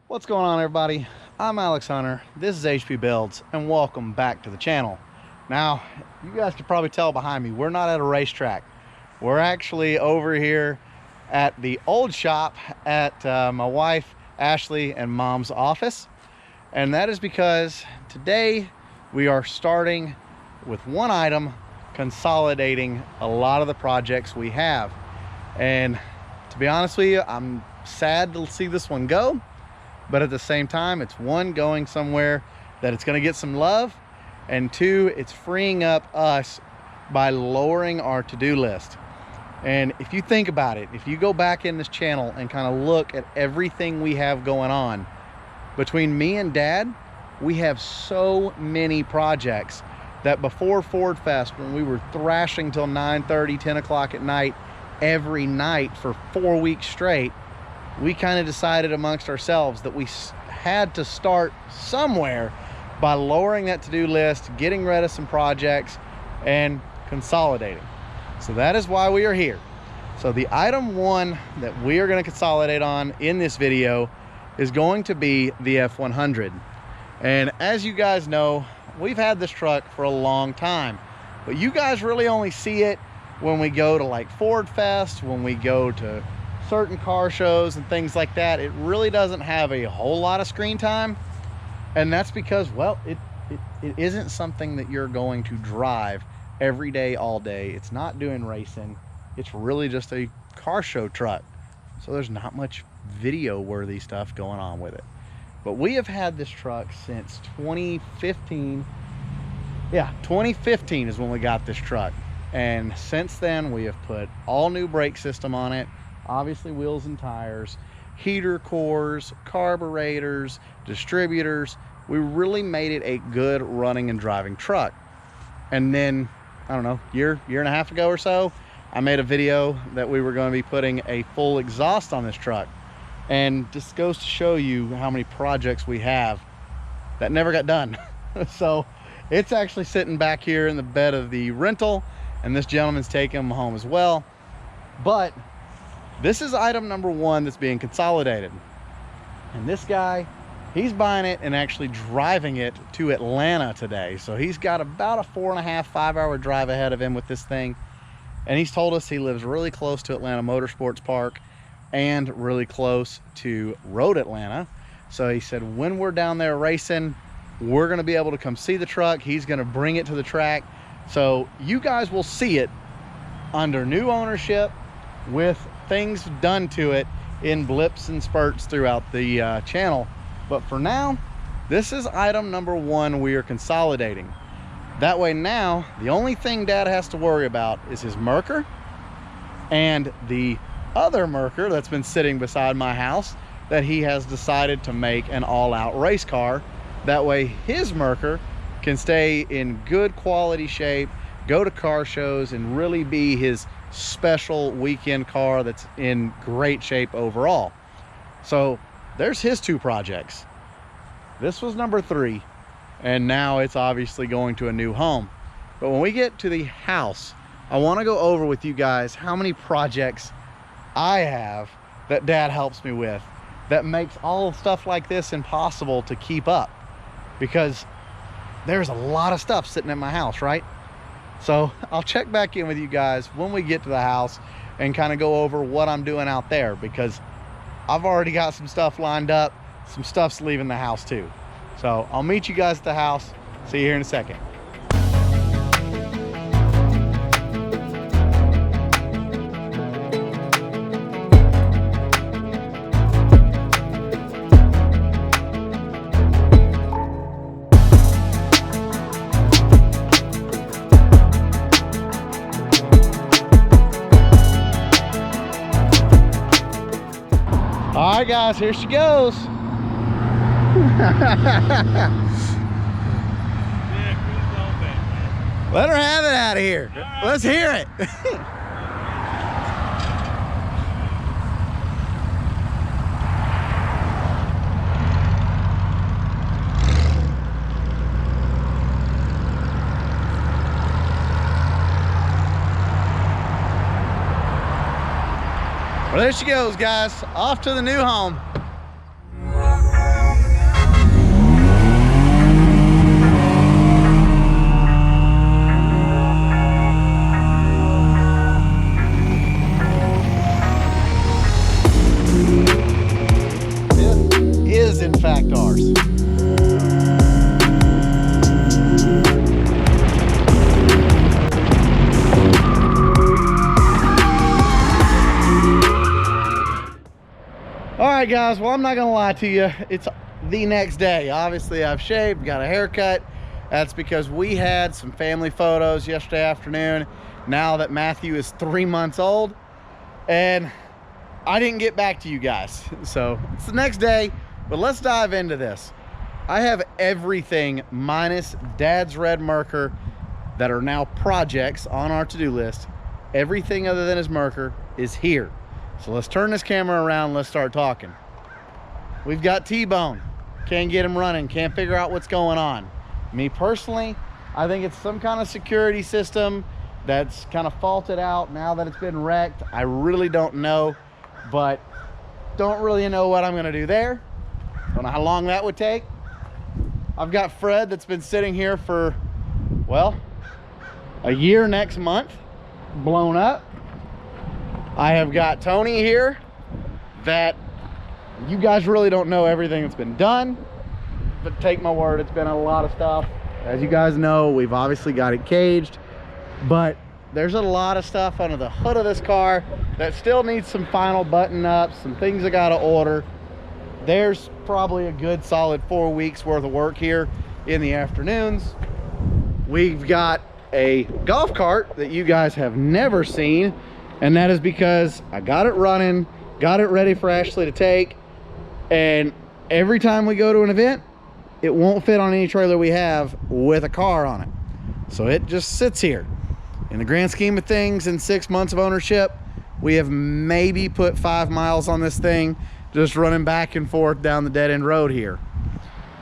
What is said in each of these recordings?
What's going on, everybody? I'm Alex Hunter, this is HP Builds, and welcome back to the channel. Now, you guys can probably tell behind me, we're not at a racetrack. We're actually over here at the old shop at my wife, Ashley, and mom's office. And that is because today we are starting with one item, consolidating a lot of the projects we have. And to be honest with you, I'm sad to see this one go. But at the same time, it's one, going somewhere that it's going to get some love, and two, it's freeing up us by lowering our to-do list. And if you think about it, if you go back in this channel and kind of look at everything we have going on, between me and Dad, we have so many projects that before Ford Fest, when we were thrashing till 9:30, 10 o'clock at night, every night for 4 weeks straight, we kind of decided amongst ourselves that we had to start somewhere by lowering that to-do list, getting rid of some projects, and consolidating. So that is why we are here. So the item one that we are going to consolidate on in this video is going to be the F100. And as you guys know, we've had this truck for a long time, but you guys really only see it when we go to like Ford Fest, when we go to certain car shows and things like that. It really doesn't have a whole lot of screen time, and that's because, well, it isn't something that you're going to drive every day, all day. It's not doing racing. It's really just a car show truck, so there's not much video worthy stuff going on with it. But we have had this truck since 2015. Yeah, 2015 is when we got this truck, and since then we have put all new brake system on it, obviously wheels and tires, heater cores, carburetors, distributors. We really made it a good running and driving truck. And then, I don't know, year and a half ago or so, I made a video that we were going to be putting a full exhaust on this truck. And this goes to show you how many projects we have that never got done. So it's actually sitting back here in the bed of the rental, and this gentleman's taking them home as well. But this is item number one that's being consolidated. And this guy, he's buying it and actually driving it to Atlanta today. So he's got about a 4.5, 5 hour drive ahead of him with this thing. And he's told us he lives really close to Atlanta Motorsports Park and really close to Road Atlanta. So he said, when we're down there racing, we're gonna be able to come see the truck. He's gonna bring it to the track. So you guys will see it under new ownership with things done to it in blips and spurts throughout the channel. But for now, this is item number one we are consolidating. That way now, the only thing Dad has to worry about is his Merkur and the other Merkur that's been sitting beside my house that he has decided to make an all-out race car. That way his Merkur can stay in good quality shape, go to car shows, and really be his special weekend car that's in great shape overall. So there's his two projects. This was number three, and now it's obviously going to a new home. But when we get to the house, I want to go over with you guys how many projects I have that Dad helps me with that makes all stuff like this impossible to keep up, because there's a lot of stuff sitting in my house, right? So I'll check back in with you guys when we get to the house and kind of go over what I'm doing out there, because I've already got some stuff lined up. Some stuff's leaving the house too. So I'll meet you guys at the house. See you here in a second. All right, guys, here she goes. Let her have it out of here. Right. Let's hear it. Well, there she goes, guys. Off to the new home. in fact ours. All right, guys, well, I'm not gonna lie to you. It's the next day. Obviously, I've shaved, got a haircut. That's because we had some family photos yesterday afternoon, now that Matthew is 3 months old, and I didn't get back to you guys. So it's the next day, but let's dive into this. I have everything minus Dad's red Merkur that are now projects on our to-do list. Everything other than his Merkur is here. So let's turn this camera around, let's start talking. We've got T-Bone. Can't get him running, can't figure out what's going on. Me personally, I think it's some kind of security system that's kind of faulted out now that it's been wrecked. I really don't know, but don't really know what I'm gonna do there. Don't know how long that would take. I've got Fred that's been sitting here for, well, a year next month, blown up. I have got Tony here that you guys really don't know everything that's been done, but take my word, it's been a lot of stuff. As you guys know, we've obviously got it caged, but there's a lot of stuff under the hood of this car that still needs some final button ups, some things I gotta order. There's probably a good solid 4 weeks worth of work here in the afternoons. We've got a golf cart that you guys have never seen, and that is because I got it running, got it ready for Ashley to take, and every time we go to an event, it won't fit on any trailer we have with a car on it. So it just sits here. In the grand scheme of things, in 6 months of ownership, we have maybe put 5 miles on this thing, just running back and forth down the dead end road here.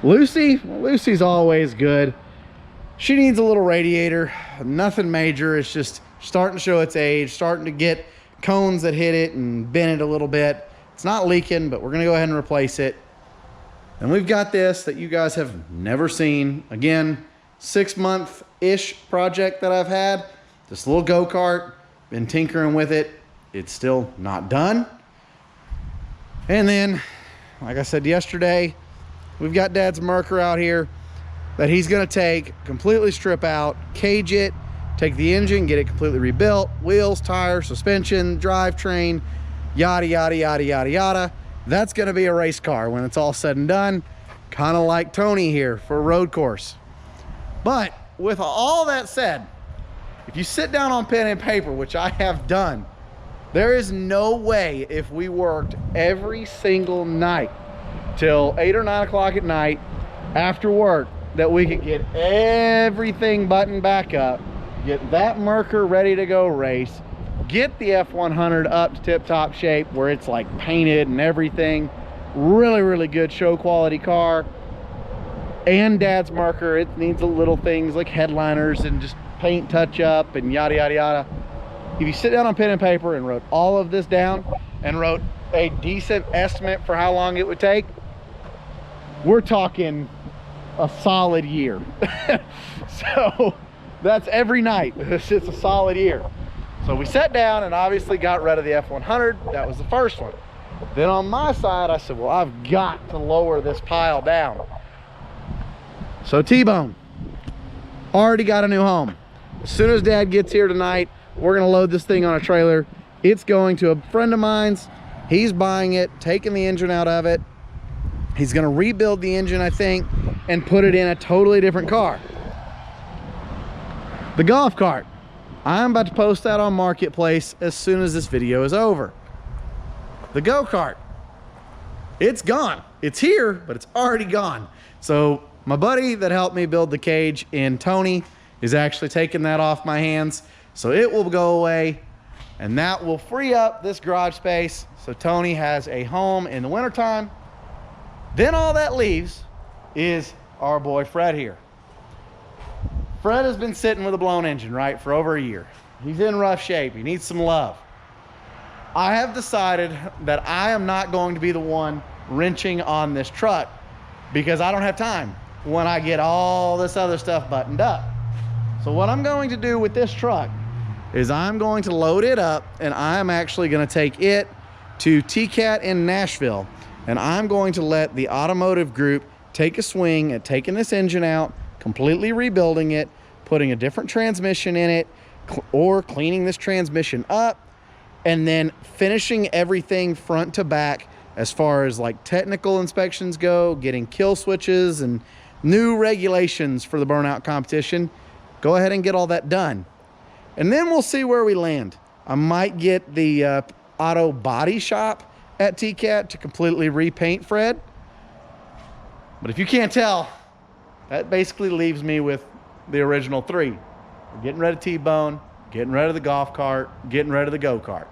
Lucy, well, Lucy's always good. She needs a little radiator, nothing major. It's just starting to show its age, starting to get cones that hit it and bend it a little bit. It's not leaking, but we're gonna go ahead and replace it. And we've got this that you guys have never seen. Again, 6 month-ish project that I've had. This little go-kart, been tinkering with it. It's still not done. And then, like I said yesterday, we've got Dad's Merkur out here that he's gonna take, completely strip out, cage it, take the engine, get it completely rebuilt, wheels, tires, suspension, drivetrain, yada, yada, yada, yada, yada. That's gonna be a race car when it's all said and done, kind of like Tony here for a road course. But with all that said, if you sit down on pen and paper, which I have done, there is no way if we worked every single night till 8 or 9 o'clock at night after work that we could get everything buttoned back up, get that Merkur ready to go race, get the F100 up to tip-top shape where it's like painted and everything. Really, really good show quality car. And Dad's Merkur, it needs the little things like headliners and just paint touch up and yada, yada, yada. If you sit down on pen and paper and wrote all of this down and wrote a decent estimate for how long it would take, we're talking a solid year. So that's every night. It's a solid year. So we sat down and obviously got rid of the F100. That was the first one. Then on my side, I said, well, I've got to lower this pile down. So T-Bone already got a new home. As soon as Dad gets here tonight, we're gonna load this thing on a trailer. It's going to a friend of mine's. He's buying it, taking the engine out of it. He's gonna rebuild the engine, I think, and put it in a totally different car. The golf cart, I'm about to post that on Marketplace as soon as this video is over. The go-kart, it's gone. It's here, but it's already gone. So my buddy that helped me build the cage in Tony is actually taking that off my hands. So it will go away, and that will free up this garage space so Tony has a home in the wintertime. Then all that leaves is our boy Fred here. Fred has been sitting with a blown engine, right, for over a year. He's in rough shape. He needs some love. I have decided that I am not going to be the one wrenching on this truck because I don't have time when I get all this other stuff buttoned up. So what I'm going to do with this truck is I'm going to load it up, and I'm actually going to take it to TCAT in Nashville and I'm going to let the automotive group take a swing at taking this engine out, completely rebuilding it, putting a different transmission in it, or cleaning this transmission up, and then finishing everything front to back as far as like technical inspections go, getting kill switches and new regulations for the burnout competition. Go ahead and get all that done. And then we'll see where we land. I might get the auto body shop at TCAT to completely repaint Fred. But if you can't tell, that basically leaves me with the original three. We're getting rid of T-Bone, getting rid of the golf cart, getting rid of the go-kart.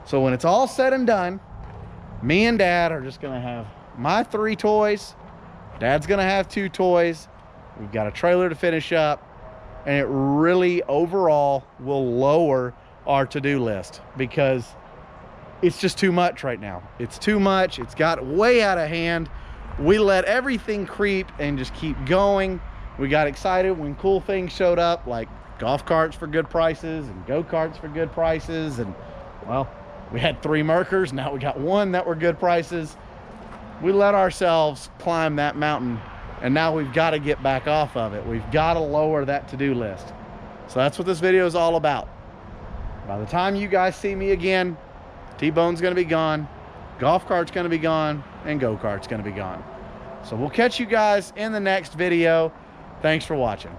So when it's all said and done, me and Dad are just gonna have my 3 toys. Dad's gonna have 2 toys. We've got a trailer to finish up, and it really overall will lower our to-do list because it's just too much right now. It's too much. It's got way out of hand. We let everything creep and just keep going. We got excited when cool things showed up, like golf carts for good prices and go-karts for good prices. And well, we had 3 Merkurs. Now we got 1 that were good prices. We let ourselves climb that mountain, and now we've got to get back off of it. We've got to lower that to-do list. So that's what this video is all about. By the time you guys see me again, T-Bone's gonna be gone, golf cart's gonna be gone, and go-kart's gonna be gone. So we'll catch you guys in the next video. Thanks for watching.